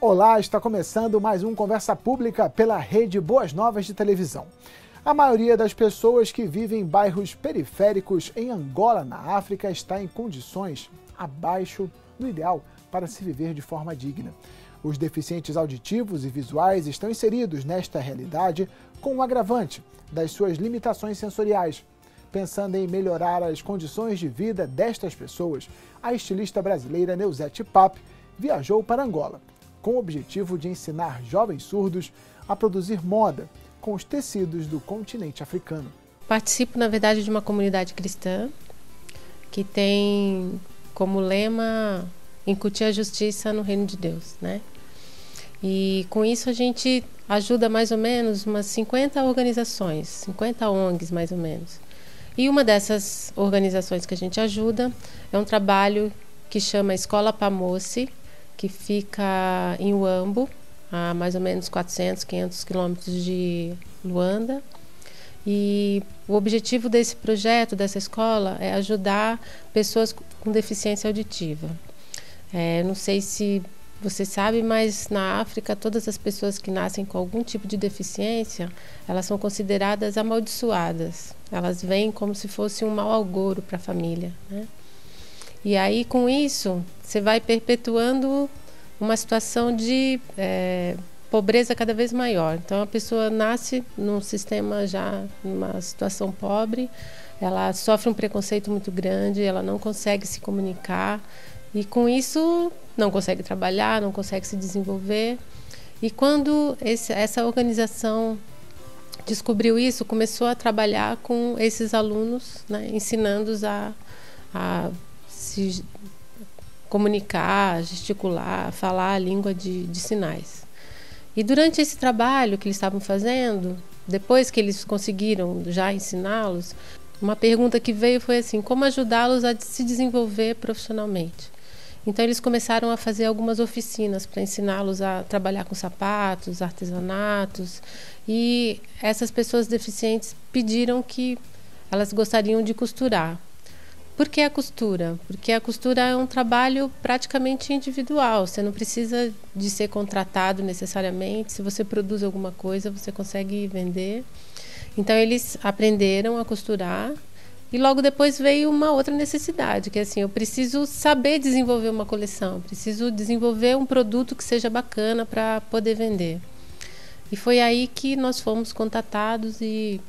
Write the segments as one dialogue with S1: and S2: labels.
S1: Olá, está começando mais um Conversa Pública pela Rede Boas Novas de televisão. A maioria das pessoas que vivem em bairros periféricos em Angola, na África, está em condições abaixo do ideal para se viver de forma digna. Os deficientes auditivos e visuais estão inseridos nesta realidade com o agravante das suas limitações sensoriais. Pensando em melhorar as condições de vida destas pessoas, a estilista brasileira Neuzete Pape viajou para Angola, com o objetivo de ensinar jovens surdos a produzir moda com os tecidos do continente africano.
S2: Participo, na verdade, de uma comunidade cristã que tem como lema incutir a justiça no reino de Deus, né? E com isso a gente ajuda mais ou menos umas 50 organizações, 50 ONGs mais ou menos. E uma dessas organizações que a gente ajuda é um trabalho que chama Escola Pamosi, que fica em Uambo, a mais ou menos 400, 500 quilômetros de Luanda. E o objetivo desse projeto, dessa escola, é ajudar pessoas com deficiência auditiva. Não sei se você sabe, mas na África, todas as pessoas que nascem com algum tipo de deficiência, elas são consideradas amaldiçoadas. Elas vêm como se fosse um mau agouro para a família, né? E aí, com isso, você vai perpetuando uma situação de pobreza cada vez maior. Então, a pessoa nasce num sistema já, numa situação pobre, ela sofre um preconceito muito grande, ela não consegue se comunicar e, com isso, não consegue trabalhar, não consegue se desenvolver. E quando essa organização descobriu isso, começou a trabalhar com esses alunos, né, ensinando-os a se comunicar, gesticular, falar a língua de sinais. E durante esse trabalho que eles estavam fazendo, depois que eles conseguiram já ensiná-los, uma pergunta que veio foi assim: como ajudá-los a se desenvolver profissionalmente? Então eles começaram a fazer algumas oficinas para ensiná-los a trabalhar com sapatos, artesanatos, e essas pessoas deficientes pediram que elas gostariam de costurar. Por que a costura? Porque a costura é um trabalho praticamente individual, você não precisa de ser contratado necessariamente, se você produz alguma coisa você consegue vender. Então eles aprenderam a costurar. E logo depois veio uma outra necessidade, que é assim, eu preciso saber desenvolver uma coleção, preciso desenvolver um produto que seja bacana para poder vender. E foi aí que nós fomos contatados e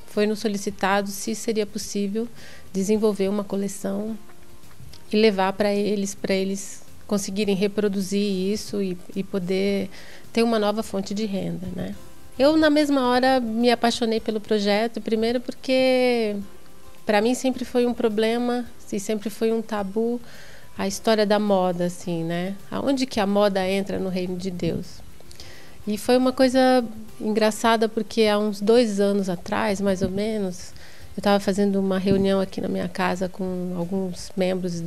S2: foi nos solicitado se seria possível desenvolver uma coleção e levar para eles conseguirem reproduzir isso e poder ter uma nova fonte de renda, né? Eu, na mesma hora, me apaixonei pelo projeto, primeiro porque para mim sempre foi um problema e sempre foi um tabu a história da moda, assim, né? Aonde que a moda entra no reino de Deus? E foi uma coisa engraçada porque há uns 2 anos atrás, mais ou menos, eu estava fazendo uma reunião aqui na minha casa com alguns membros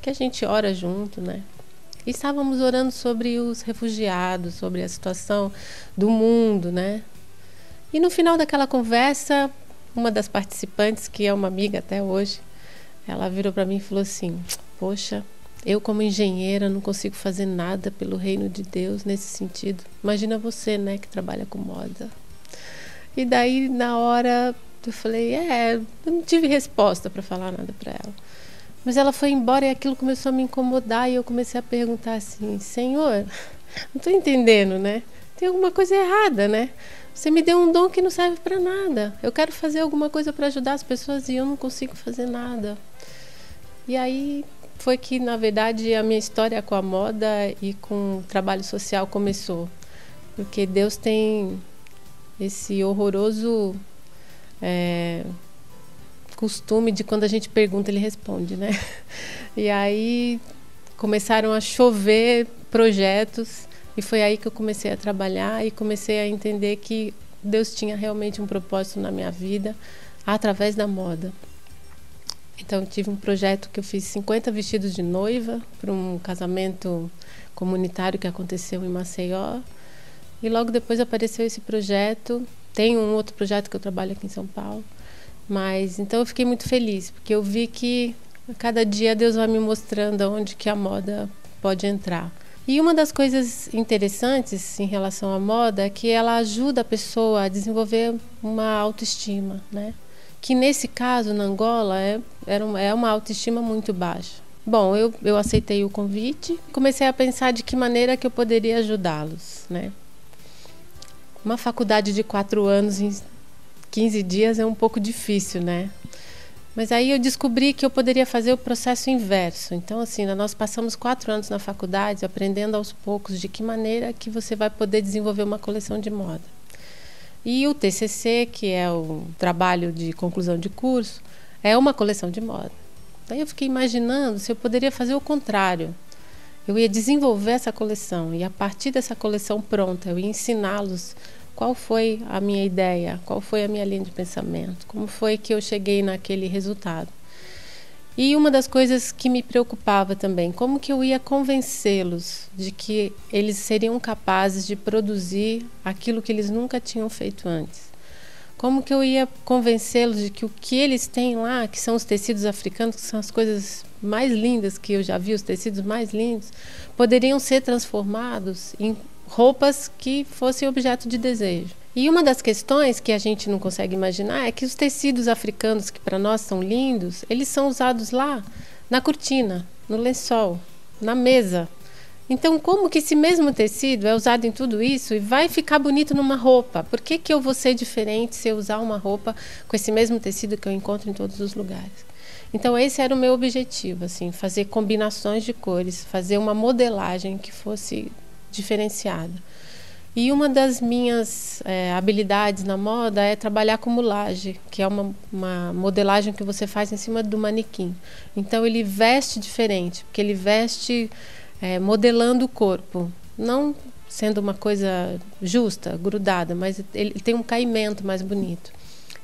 S2: que a gente ora junto, né? E estávamos orando sobre os refugiados, sobre a situação do mundo, né? E no final daquela conversa, uma das participantes, que é uma amiga até hoje, ela virou para mim e falou assim: poxa, eu como engenheira não consigo fazer nada pelo reino de Deus nesse sentido. Imagina você, né, que trabalha com moda. E daí, na hora, eu falei, eu não tive resposta para falar nada para ela. Mas ela foi embora e aquilo começou a me incomodar e eu comecei a perguntar assim: Senhor, não estou entendendo, né? Tem alguma coisa errada, né? Você me deu um dom que não serve para nada. Eu quero fazer alguma coisa para ajudar as pessoas e eu não consigo fazer nada. E aí foi que, na verdade, a minha história com a moda e com o trabalho social começou. Porque Deus tem esse horroroso costume de quando a gente pergunta, Ele responde, né? E aí começaram a chover projetos. E foi aí que eu comecei a trabalhar e comecei a entender que Deus tinha realmente um propósito na minha vida através da moda. Então, eu tive um projeto que eu fiz 50 vestidos de noiva para um casamento comunitário que aconteceu em Maceió. E logo depois apareceu esse projeto. Tem um outro projeto que eu trabalho aqui em São Paulo. Mas, então, eu fiquei muito feliz, porque eu vi que a cada dia Deus vai me mostrando onde que a moda pode entrar. E uma das coisas interessantes em relação à moda é que ela ajuda a pessoa a desenvolver uma autoestima, né? Que nesse caso, na Angola, é uma autoestima muito baixa. Bom, eu aceitei o convite e comecei a pensar de que maneira que eu poderia ajudá-los, né? Uma faculdade de 4 anos em 15 dias é um pouco difícil, né? Mas aí eu descobri que eu poderia fazer o processo inverso. Então, assim, nós passamos 4 anos na faculdade aprendendo aos poucos de que maneira que você vai poder desenvolver uma coleção de moda. E o TCC, que é o trabalho de conclusão de curso, é uma coleção de moda. Daí eu fiquei imaginando se eu poderia fazer o contrário. Eu ia desenvolver essa coleção e a partir dessa coleção pronta, eu ia ensiná-los qual foi a minha ideia, qual foi a minha linha de pensamento, como foi que eu cheguei naquele resultado. E uma das coisas que me preocupava também, como que eu ia convencê-los de que eles seriam capazes de produzir aquilo que eles nunca tinham feito antes. Como que eu ia convencê-los de que o que eles têm lá, que são os tecidos africanos, que são as coisas mais lindas que eu já vi, os tecidos mais lindos, poderiam ser transformados em roupas que fossem objeto de desejo. E uma das questões que a gente não consegue imaginar é que os tecidos africanos, que para nós são lindos, eles são usados lá na cortina, no lençol, na mesa. Então, como que esse mesmo tecido é usado em tudo isso e vai ficar bonito numa roupa? Por que que eu vou ser diferente se eu usar uma roupa com esse mesmo tecido que eu encontro em todos os lugares? Então, esse era o meu objetivo, assim, fazer combinações de cores, fazer uma modelagem que fosse diferenciada. E uma das minhas habilidades na moda é trabalhar com mulagem, que é uma modelagem que você faz em cima do manequim. Então ele veste diferente, porque ele veste modelando o corpo, não sendo uma coisa justa, grudada, mas ele tem um caimento mais bonito.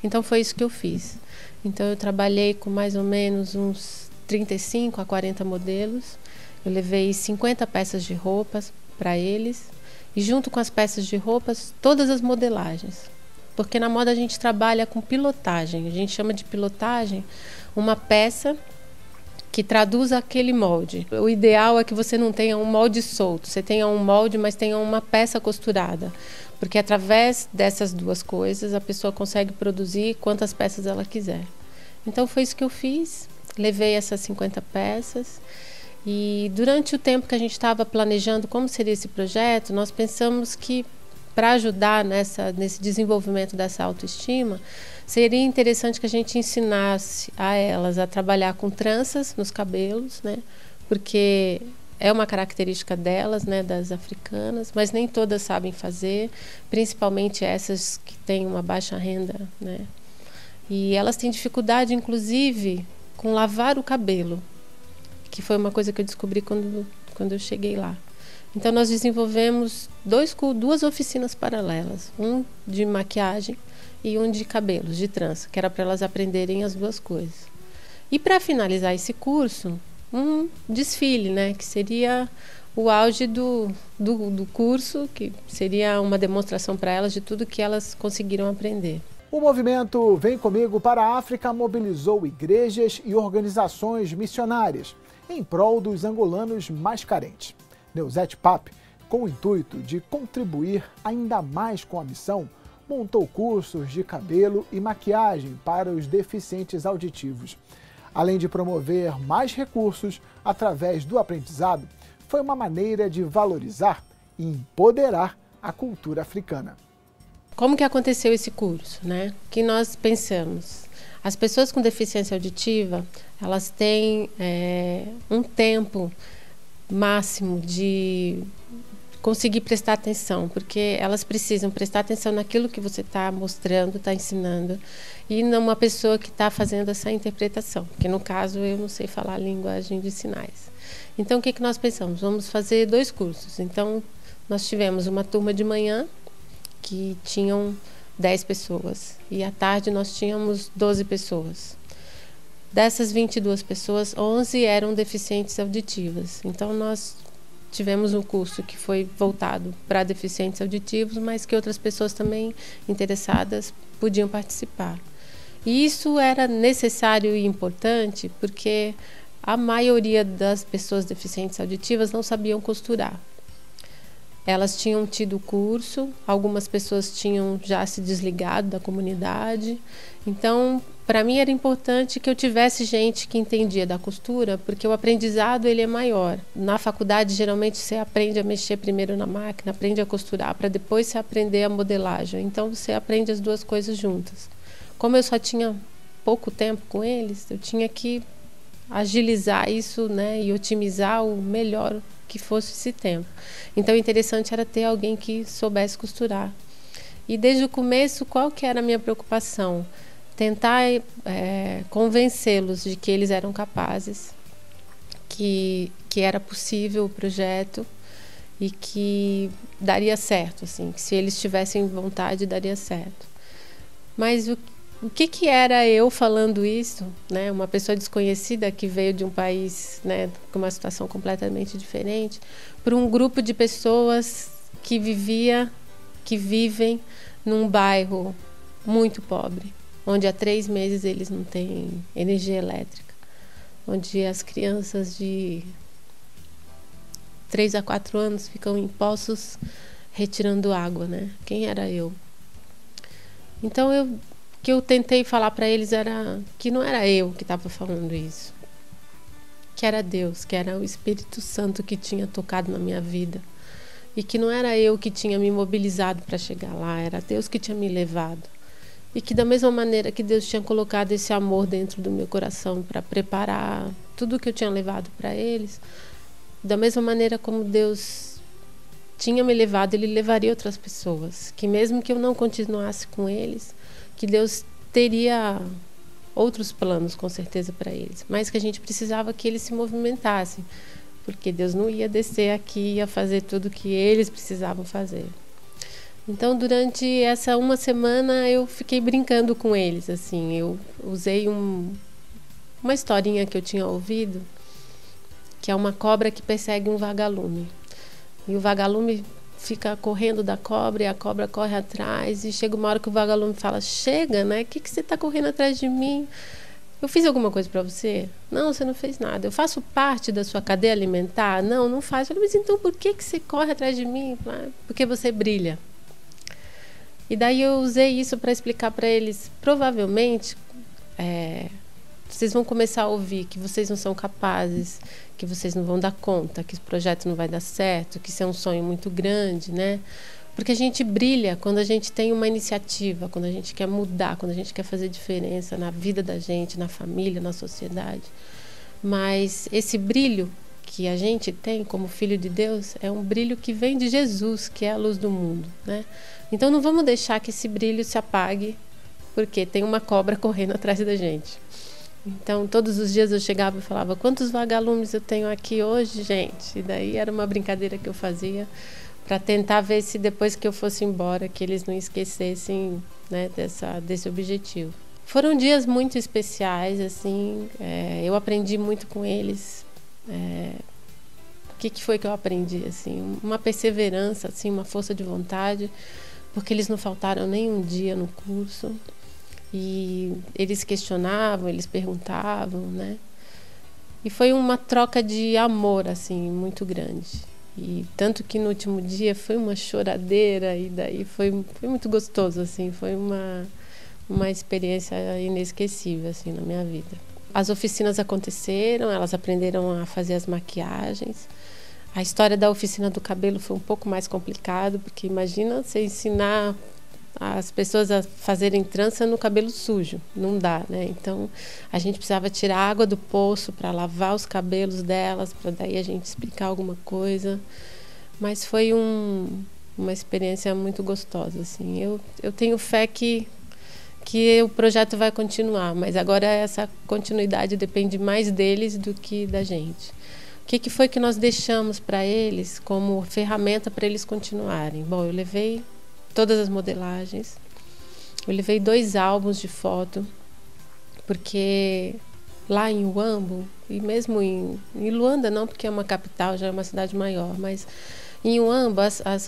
S2: Então foi isso que eu fiz. Então eu trabalhei com mais ou menos uns 35 a 40 modelos, eu levei 50 peças de roupas para eles, e junto com as peças de roupas, todas as modelagens. Porque na moda a gente trabalha com pilotagem, a gente chama de pilotagem uma peça que traduz aquele molde. O ideal é que você não tenha um molde solto, você tenha um molde, mas tenha uma peça costurada. Porque através dessas duas coisas a pessoa consegue produzir quantas peças ela quiser. Então foi isso que eu fiz, levei essas 50 peças. E durante o tempo que a gente estava planejando como seria esse projeto, nós pensamos que para ajudar nesse desenvolvimento dessa autoestima, seria interessante que a gente ensinasse a elas a trabalhar com tranças nos cabelos, né? Porque é uma característica delas, né, das africanas, mas nem todas sabem fazer, principalmente essas que têm uma baixa renda, né? E elas têm dificuldade, inclusive, com lavar o cabelo, que foi uma coisa que eu descobri quando eu cheguei lá. Então nós desenvolvemos duas oficinas paralelas, um de maquiagem e um de cabelos, de trança, que era para elas aprenderem as duas coisas. E para finalizar esse curso, um desfile, né, que seria o auge do curso, que seria uma demonstração para elas de tudo que elas conseguiram aprender.
S1: O movimento Vem Comigo para a África mobilizou igrejas e organizações missionárias em prol dos angolanos mais carentes. Neuzete Pape, com o intuito de contribuir ainda mais com a missão, montou cursos de cabelo e maquiagem para os deficientes auditivos. Além de promover mais recursos através do aprendizado, foi uma maneira de valorizar e empoderar a cultura africana.
S2: Como que aconteceu esse curso, né? Que nós pensamos, as pessoas com deficiência auditiva, elas têm um tempo máximo de conseguir prestar atenção, porque elas precisam prestar atenção naquilo que você está mostrando, está ensinando, e numa pessoa que está fazendo essa interpretação, porque no caso eu não sei falar a linguagem de sinais. Então o que nós pensamos? Vamos fazer 2 cursos. Então nós tivemos uma turma de manhã, que tinham 10 pessoas, e à tarde nós tínhamos 12 pessoas. Dessas 22 pessoas, 11 eram deficientes auditivas. Então nós tivemos um curso que foi voltado para deficientes auditivos, mas que outras pessoas também interessadas podiam participar. E isso era necessário e importante porque a maioria das pessoas deficientes auditivas não sabiam costurar. Elas tinham tido curso, algumas pessoas tinham já se desligado da comunidade. Então, para mim era importante que eu tivesse gente que entendia da costura, porque o aprendizado ele é maior. Na faculdade, geralmente, você aprende a mexer primeiro na máquina, aprende a costurar, para depois você aprender a modelagem. Então, você aprende as duas coisas juntas. Como eu só tinha pouco tempo com eles, eu tinha que agilizar isso, né, e otimizar o melhor que fosse esse tempo. Então, o interessante era ter alguém que soubesse costurar. E desde o começo, qual que era a minha preocupação? Tentar convencê-los de que eles eram capazes, que era possível o projeto e que daria certo, assim, que se eles tivessem vontade, daria certo. Mas o que era eu falando isso, né? Uma pessoa desconhecida que veio de um país, né, com uma situação completamente diferente, para um grupo de pessoas que vivem num bairro muito pobre, onde há 3 meses eles não têm energia elétrica, onde as crianças de 3 a 4 anos ficam em poços retirando água, né? Quem era eu? Então, o que eu tentei falar para eles era que não era eu que estava falando isso, que era Deus, que era o Espírito Santo que tinha tocado na minha vida e que não era eu que tinha me mobilizado para chegar lá, era Deus que tinha me levado. E que da mesma maneira que Deus tinha colocado esse amor dentro do meu coração para preparar tudo que eu tinha levado para eles, da mesma maneira como Deus tinha me levado, Ele levaria outras pessoas. Que mesmo que eu não continuasse com eles, que Deus teria outros planos, com certeza, para eles. Mas que a gente precisava que eles se movimentassem, porque Deus não ia descer aqui e ia fazer tudo que eles precisavam fazer. Então, durante essa uma semana, eu fiquei brincando com eles, assim. Eu usei uma historinha que eu tinha ouvido, que é uma cobra que persegue um vagalume. E o vagalume fica correndo da cobra e a cobra corre atrás. E chega uma hora que o vagalume fala, chega, né? O que você está correndo atrás de mim? Eu fiz alguma coisa para você? Não, você não fez nada. Eu faço parte da sua cadeia alimentar? Não, não faz. Eu falei, mas então por que você corre atrás de mim? Porque você brilha. E daí eu usei isso para explicar para eles, provavelmente, vocês vão começar a ouvir que vocês não são capazes, que vocês não vão dar conta, que esse projeto não vai dar certo, que isso é um sonho muito grande, né? Porque a gente brilha quando a gente tem uma iniciativa, quando a gente quer mudar, quando a gente quer fazer diferença na vida da gente, na família, na sociedade. Mas esse brilho que a gente tem como filho de Deus é um brilho que vem de Jesus, que é a luz do mundo, né? Então não vamos deixar que esse brilho se apague, porque tem uma cobra correndo atrás da gente. Então todos os dias eu chegava e falava, quantos vagalumes eu tenho aqui hoje, gente? E daí era uma brincadeira que eu fazia para tentar ver se depois que eu fosse embora, que eles não esquecessem, né, desse objetivo. Foram dias muito especiais, assim, eu aprendi muito com eles. O que foi que eu aprendi? Assim, uma perseverança, assim, uma força de vontade, porque eles não faltaram nem um dia no curso. E eles questionavam, eles perguntavam, né? E foi uma troca de amor, assim, muito grande. E tanto que no último dia foi uma choradeira e daí foi muito gostoso, assim, foi uma experiência inesquecível, assim, na minha vida. As oficinas aconteceram, elas aprenderam a fazer as maquiagens. A história da oficina do cabelo foi um pouco mais complicado, porque imagina você ensinar as pessoas a fazerem trança no cabelo sujo, não dá, né? Então a gente precisava tirar a água do poço para lavar os cabelos delas, para daí a gente explicar alguma coisa. Mas foi uma experiência muito gostosa, assim. Eu tenho fé que o projeto vai continuar, mas agora essa continuidade depende mais deles do que da gente. O que foi que nós deixamos para eles como ferramenta para eles continuarem? Bom, eu levei todas as modelagens, eu levei 2 álbuns de foto, porque lá em Huambo, e mesmo em Luanda não, porque é uma capital, já é uma cidade maior, mas em Huambo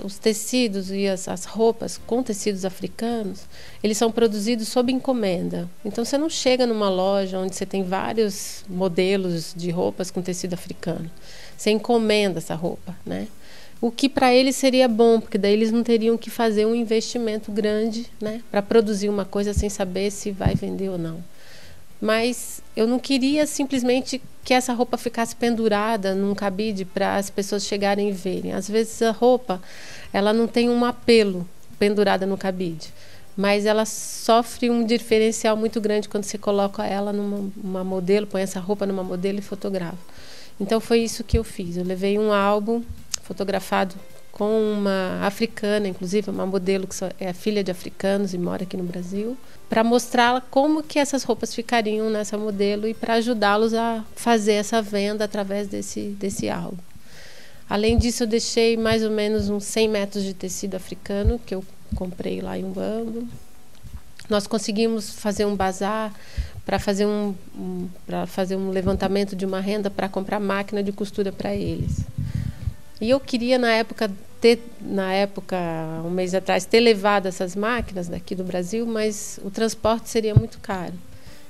S2: os tecidos e as roupas com tecidos africanos, eles são produzidos sob encomenda. Então você não chega numa loja onde você tem vários modelos de roupas com tecido africano. Você encomenda essa roupa, né? o que para eles seria bom, porque daí eles não teriam que fazer um investimento grande, né, para produzir uma coisa sem saber se vai vender ou não. Mas eu não queria simplesmente que essa roupa ficasse pendurada num cabide para as pessoas chegarem e verem. Às vezes a roupa, ela não tem um apelo pendurada no cabide, mas ela sofre um diferencial muito grande quando você coloca ela numa modelo, põe essa roupa numa modelo e fotografa. Então foi isso que eu fiz. Eu levei um álbum fotografado com uma africana, inclusive uma modelo que é filha de africanos e mora aqui no Brasil, para mostrar como que essas roupas ficariam nessa modelo e para ajudá-los a fazer essa venda através desse álbum. Além disso, eu deixei mais ou menos uns 100 metros de tecido africano, que eu comprei lá em Uambo. Nós conseguimos fazer um bazar para fazer um levantamento de uma renda para comprar máquina de costura para eles. E eu queria, na época, um mês atrás, ter levado essas máquinas daqui do Brasil, mas o transporte seria muito caro.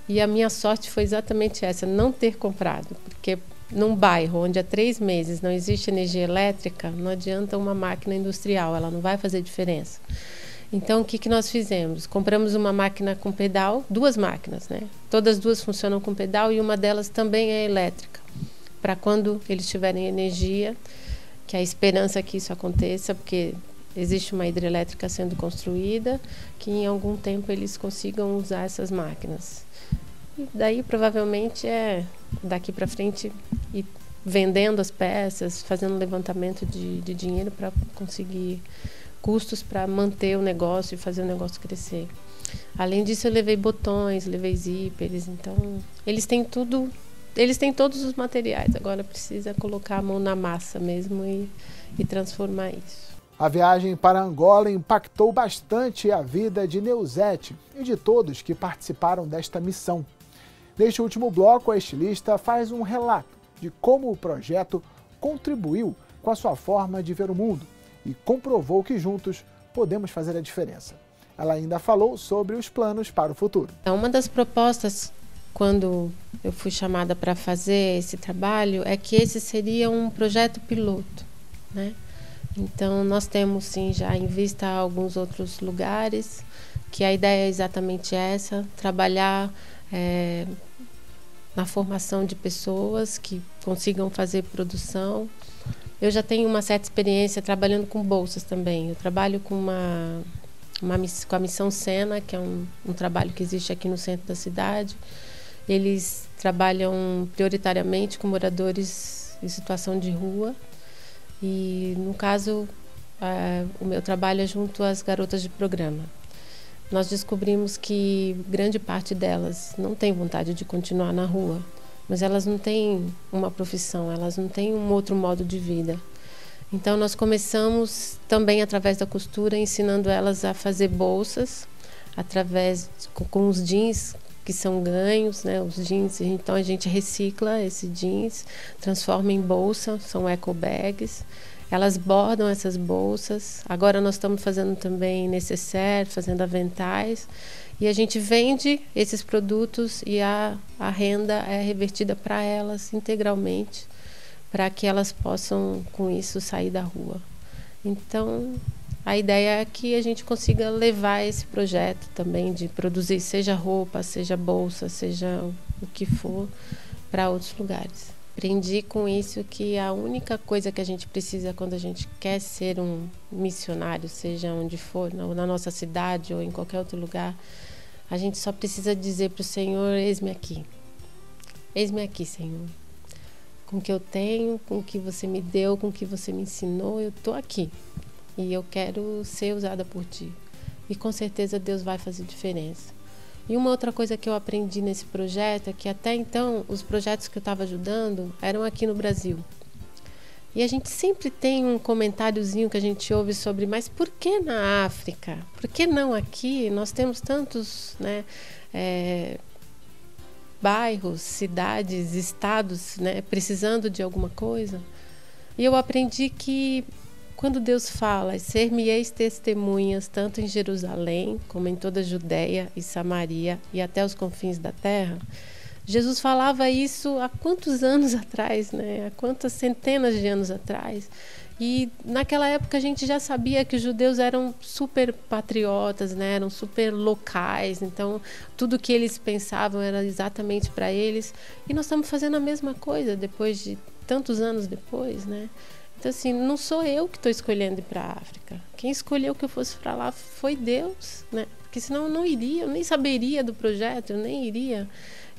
S2: E a minha sorte foi exatamente essa, não ter comprado, porque num bairro onde há 3 meses não existe energia elétrica, não adianta uma máquina industrial, ela não vai fazer diferença. Então, o que nós fizemos? Compramos uma máquina com pedal, 2 máquinas, né? Todas as 2 funcionam com pedal e uma delas também é elétrica, para quando eles tiverem energia, que a esperança é que isso aconteça, porque existe uma hidrelétrica sendo construída, que em algum tempo eles consigam usar essas máquinas. E daí, provavelmente, daqui para frente, ir vendendo as peças, fazendo levantamento de dinheiro para conseguir custos para manter o negócio e fazer o negócio crescer. Além disso, eu levei botões, levei zíperes, então eles têm tudo, eles têm todos os materiais, agora precisa colocar a mão na massa mesmo e transformar isso.
S1: A viagem para Angola impactou bastante a vida de Neuzete e de todos que participaram desta missão. Neste último bloco, a estilista faz um relato de como o projeto contribuiu com a sua forma de ver o mundo e comprovou que juntos podemos fazer a diferença. Ela ainda falou sobre os planos para o futuro.
S2: Uma das propostas, quando eu fui chamada para fazer esse trabalho, é que esse seria um projeto piloto, né? Então, nós temos, sim, já em vista alguns outros lugares, que a ideia é exatamente essa, trabalhar na formação de pessoas que consigam fazer produção. Eu já tenho uma certa experiência trabalhando com bolsas também. Eu trabalho com com a Missão Sena, que é um trabalho que existe aqui no centro da cidade. Eles trabalham prioritariamente com moradores em situação de rua. E, no caso, o meu trabalho é junto às garotas de programa. Nós descobrimos que grande parte delas não tem vontade de continuar na rua, mas elas não têm uma profissão, elas não têm um outro modo de vida. Então, nós começamos também, através da costura, ensinando elas a fazer bolsas, com os jeans que são ganhos, né? Os jeans, então a gente recicla esse jeans, transforma em bolsa, são eco bags. Elas bordam essas bolsas. Agora nós estamos fazendo também nécessaire, fazendo aventais. E a gente vende esses produtos e a renda é revertida para elas integralmente, para que elas possam, com isso, sair da rua. Então, a ideia é que a gente consiga levar esse projeto também de produzir, seja roupa, seja bolsa, seja o que for, para outros lugares. Aprendi com isso que a única coisa que a gente precisa quando a gente quer ser um missionário, seja onde for, na nossa cidade ou em qualquer outro lugar, a gente só precisa dizer para o Senhor: eis-me aqui. Eis-me aqui, Senhor. Com o que eu tenho, com o que você me deu, com o que você me ensinou, eu estou aqui. E eu quero ser usada por Ti. E com certeza Deus vai fazer diferença. E uma outra coisa que eu aprendi nesse projeto é que até então os projetos que eu estava ajudando eram aqui no Brasil. E a gente sempre tem um comentáriozinho que a gente ouve sobre: mas por que na África? Por que não aqui? Nós temos tantos, né, bairros, cidades, estados, né, precisando de alguma coisa. E eu aprendi que quando Deus fala: ser-me-eis testemunhas tanto em Jerusalém como em toda a Judéia e Samaria e até os confins da terra, Jesus falava isso há quantos anos atrás, né? Há quantas centenas de anos atrás. E naquela época a gente já sabia que os judeus eram super patriotas, né? Eram super locais, então tudo que eles pensavam era exatamente para eles. E nós estamos fazendo a mesma coisa depois de tantos anos depois, né? Então assim, não sou eu que estou escolhendo ir para a África. Quem escolheu que eu fosse para lá foi Deus, né? Porque senão eu não iria, eu nem saberia do projeto, eu nem iria.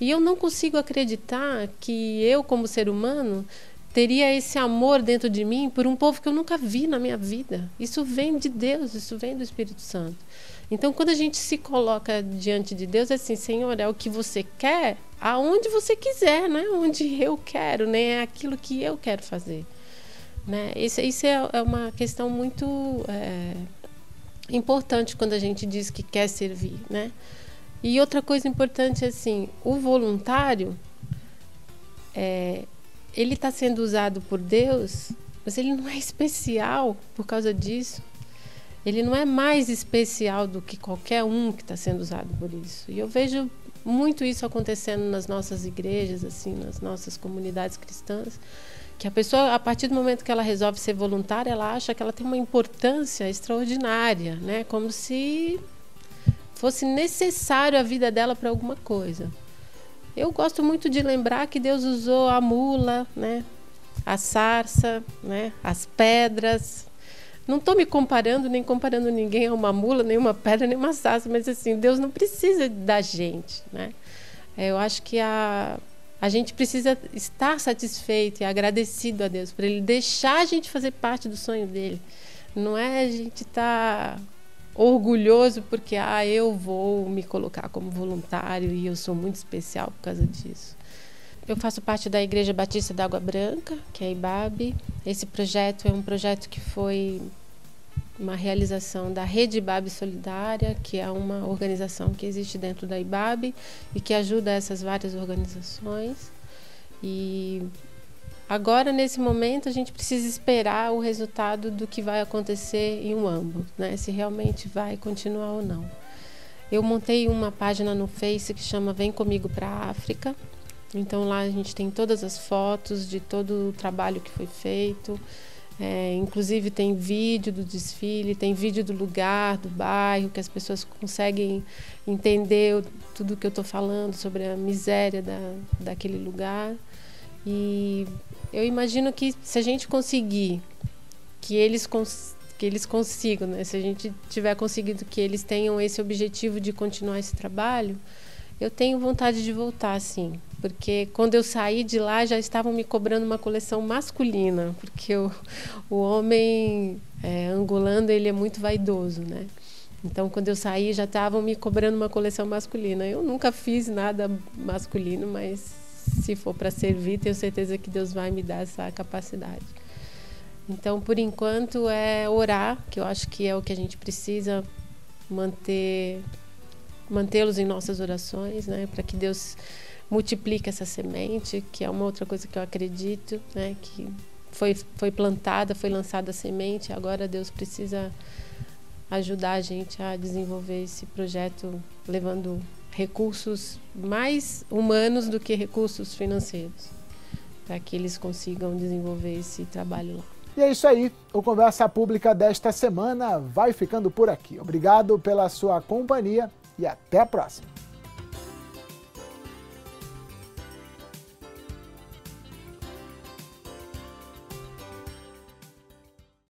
S2: E eu não consigo acreditar que eu, como ser humano, teria esse amor dentro de mim por um povo que eu nunca vi na minha vida. Isso vem de Deus, isso vem do Espírito Santo. Então, quando a gente se coloca diante de Deus, é assim, Senhor, é o que você quer, aonde você quiser, não é onde eu quero, nem é aquilo que eu quero fazer. Né? Isso é uma questão muito importante quando a gente diz que quer servir, né? E outra coisa importante é assim, o voluntário, ele está sendo usado por Deus, mas ele não é especial por causa disso. Ele não é mais especial do que qualquer um que está sendo usado por isso. E eu vejo muito isso acontecendo nas nossas igrejas, assim, nas nossas comunidades cristãs, que a pessoa, a partir do momento que ela resolve ser voluntária, ela acha que ela tem uma importância extraordinária, né? Como se fosse necessário a vida dela para alguma coisa. Eu gosto muito de lembrar que Deus usou a mula, né? A sarça, né? As pedras. Não estou me comparando, nem comparando ninguém a uma mula, nem uma pedra, nem uma sarça, mas assim, Deus não precisa da gente, né? Eu acho que a gente precisa estar satisfeito e agradecido a Deus por Ele deixar a gente fazer parte do sonho dele. Não é a gente estar orgulhoso porque eu vou me colocar como voluntário e eu sou muito especial por causa disso. Eu faço parte da Igreja Batista da Água Branca, que é a IBAB. Esse projeto é um projeto que foi uma realização da Rede IBAB Solidária, que é uma organização que existe dentro da IBAB e que ajuda essas várias organizações. E agora, nesse momento, a gente precisa esperar o resultado do que vai acontecer em Uambo, né? Se realmente vai continuar ou não. Eu montei uma página no Face que chama Vem Comigo para a África. Então lá a gente tem todas as fotos de todo o trabalho que foi feito. Inclusive tem vídeo do desfile, tem vídeo do lugar, do bairro, que as pessoas conseguem entender tudo que eu estou falando sobre a miséria daquele lugar. E eu imagino que se a gente conseguir que eles consigam, né? Se a gente tiver conseguido que eles tenham esse objetivo de continuar esse trabalho, eu tenho vontade de voltar, sim. Porque quando eu saí de lá, já estavam me cobrando uma coleção masculina, porque o homem angolano, ele é muito vaidoso, né? Então, quando eu saí, já estavam me cobrando uma coleção masculina. Eu nunca fiz nada masculino, mas se for para servir, tenho certeza que Deus vai me dar essa capacidade. Então, por enquanto, é orar, que eu acho que é o que a gente precisa mantê-los em nossas orações, né? Para que Deus multiplique essa semente, que é uma outra coisa que eu acredito, né? Que foi plantada, foi lançada a semente, agora Deus precisa ajudar a gente a desenvolver esse projeto, levando recursos mais humanos do que recursos financeiros, para que eles consigam desenvolver esse trabalho lá.
S1: E é isso aí, o Conversa Pública desta semana vai ficando por aqui. Obrigado pela sua companhia e até a próxima.